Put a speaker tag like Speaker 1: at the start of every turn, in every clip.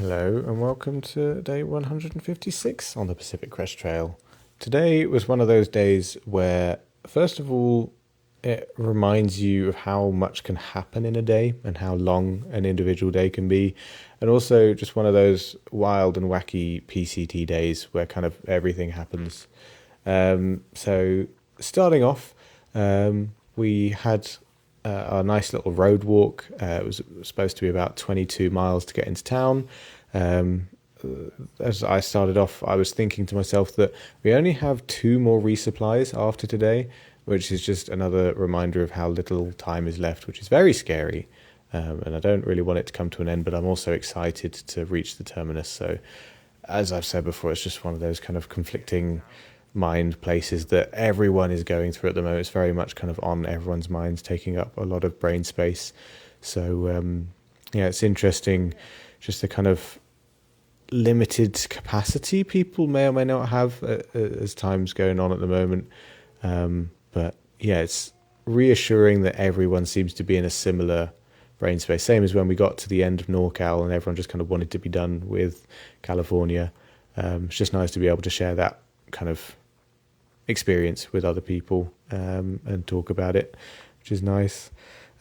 Speaker 1: Hello and welcome to day 156 on the Pacific Crest Trail. Today was one of those days where, first of all, it reminds you of how much can happen in a day and how long an individual day can be. And also just one of those wild and wacky PCT days where kind of everything happens. So starting off, we had our nice little road walk. It was supposed to be about 22 miles to get into town. As I started off, I was thinking to myself that we only have 2 more resupplies after today, which is just another reminder of how little time is left, which is very scary. And I don't really want it to come to an end, but I'm also excited to reach the terminus. So, as I've said before, it's just one of those kind of conflicting mind places that everyone is going through at the moment. It's very much kind of on everyone's minds, taking up a lot of brain space. So, it's interesting just the kind of limited capacity people may or may not have as time's going on at the moment. But yeah, it's reassuring that everyone seems to be in a similar brain space. Same as when we got to the end of NorCal and everyone just kind of wanted to be done with California. It's just nice to be able to share that kind of experience with other people and talk about it, which is nice.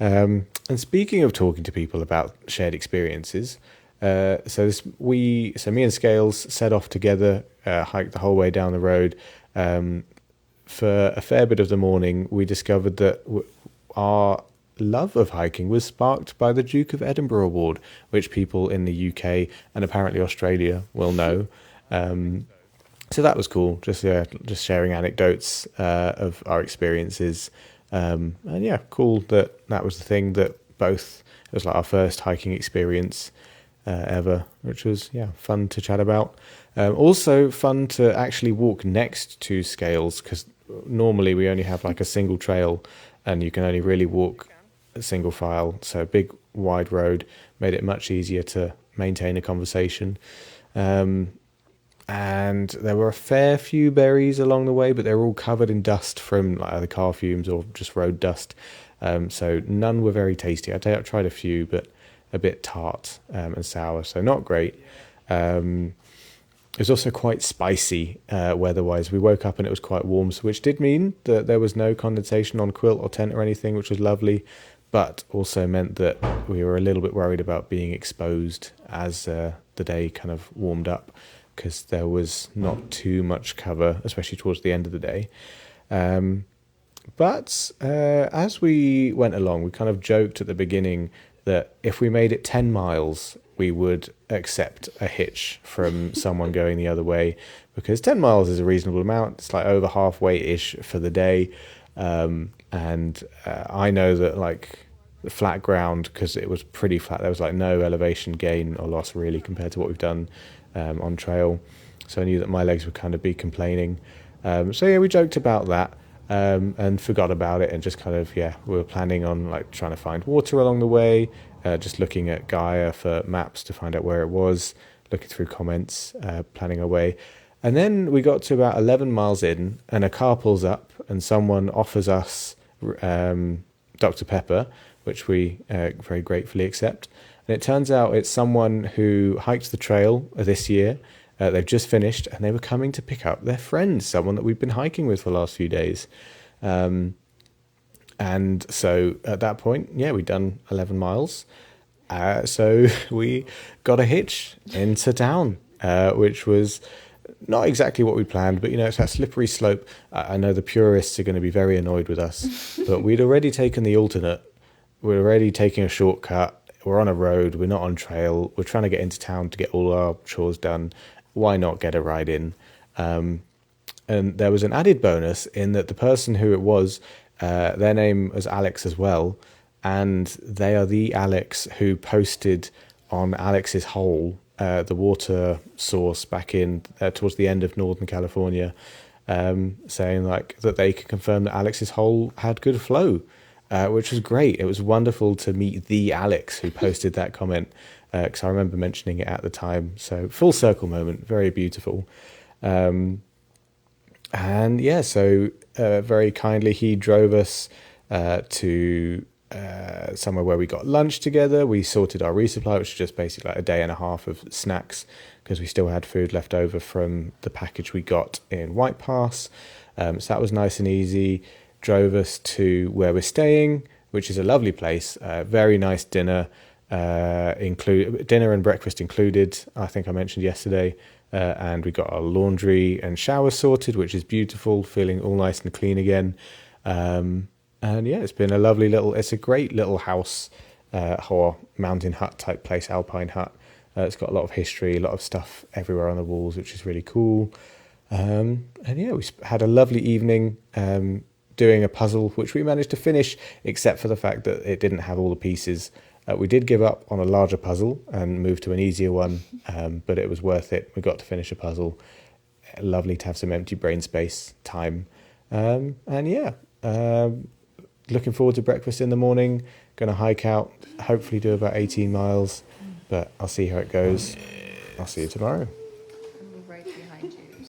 Speaker 1: And speaking of talking to people about shared experiences, so me and Scales set off together, hiked the whole way down the road. For a fair bit of the morning, we discovered that our love of hiking was sparked by the Duke of Edinburgh Award, which people in the UK and apparently Australia will know. So that was cool, just sharing anecdotes of our experiences. And yeah, cool that was the thing that it was like our first hiking experience ever, which was, fun to chat about. Also fun to actually walk next to Scales, because normally we only have like a single trail and you can only really walk a single file. So a big wide road made it much easier to maintain a conversation. And there were a fair few berries along the way, but they were all covered in dust from like either car fumes or just road dust. So none were very tasty. I tried a few, but a bit tart and sour, so not great. It was also quite spicy weather-wise. We woke up and it was quite warm, which did mean that there was no condensation on quilt or tent or anything, which was lovely, but also meant that we were a little bit worried about being exposed as the day kind of warmed up, because there was not too much cover, especially towards the end of the day. But as we went along, we kind of joked at the beginning that if we made it 10 miles, we would accept a hitch from someone going the other way, because 10 miles is a reasonable amount. It's like over halfway-ish for the day. And I know that like the flat ground, because it was pretty flat, there was like no elevation gain or loss really compared to what we've done on trail. So I knew that my legs would kind of be complaining. So yeah, we joked about that. And forgot about it, and just kind of, we were planning on like trying to find water along the way, just looking at Gaia for maps to find out where it was, looking through comments, planning our way. And then we got to about 11 miles in, and a car pulls up, and someone offers us Dr. Pepper, which we very gratefully accept. And it turns out it's someone who hiked the trail this year. They've just finished, and they were coming to pick up their friend, someone that we've been hiking with for the last few days. And so at that point, we'd done 11 miles. So we got a hitch into town, which was not exactly what we planned, but, it's that slippery slope. I know the purists are going to be very annoyed with us, but we'd already taken the alternate. We're already taking a shortcut. We're on a road. We're not on trail. We're trying to get into town to get all our chores done. Why not get a ride in? And there was an added bonus in that the person who it was, their name was Alex as well, and they are the Alex who posted on Alex's Hole, the water source back in towards the end of Northern California, saying like that they could confirm that Alex's Hole had good flow, which was great. It was wonderful to meet the Alex who posted that comment, because I remember mentioning it at the time. So full circle moment, very beautiful. And so very kindly he drove us to somewhere where we got lunch together. We sorted our resupply, which was just basically like a day and a half of snacks, because we still had food left over from the package we got in White Pass. So that was nice and easy. Drove us to where we're staying, which is a lovely place. Very nice dinner, dinner and breakfast included, I think I mentioned yesterday. And we got our laundry and shower sorted, which is beautiful, feeling all nice and clean again. And yeah, it's a great little house, or mountain hut type place, alpine hut. It's got a lot of history, a lot of stuff everywhere on the walls, which is really cool. And yeah, we had a lovely evening doing a puzzle, which we managed to finish, except for the fact that it didn't have all the pieces. We did give up on a larger puzzle and move to an easier one, but it was worth it. We got to finish a puzzle. Lovely to have some empty brain space time. And yeah, looking forward to breakfast in the morning. Going to hike out, hopefully do about 18 miles, but I'll see how it goes. I'll see you tomorrow.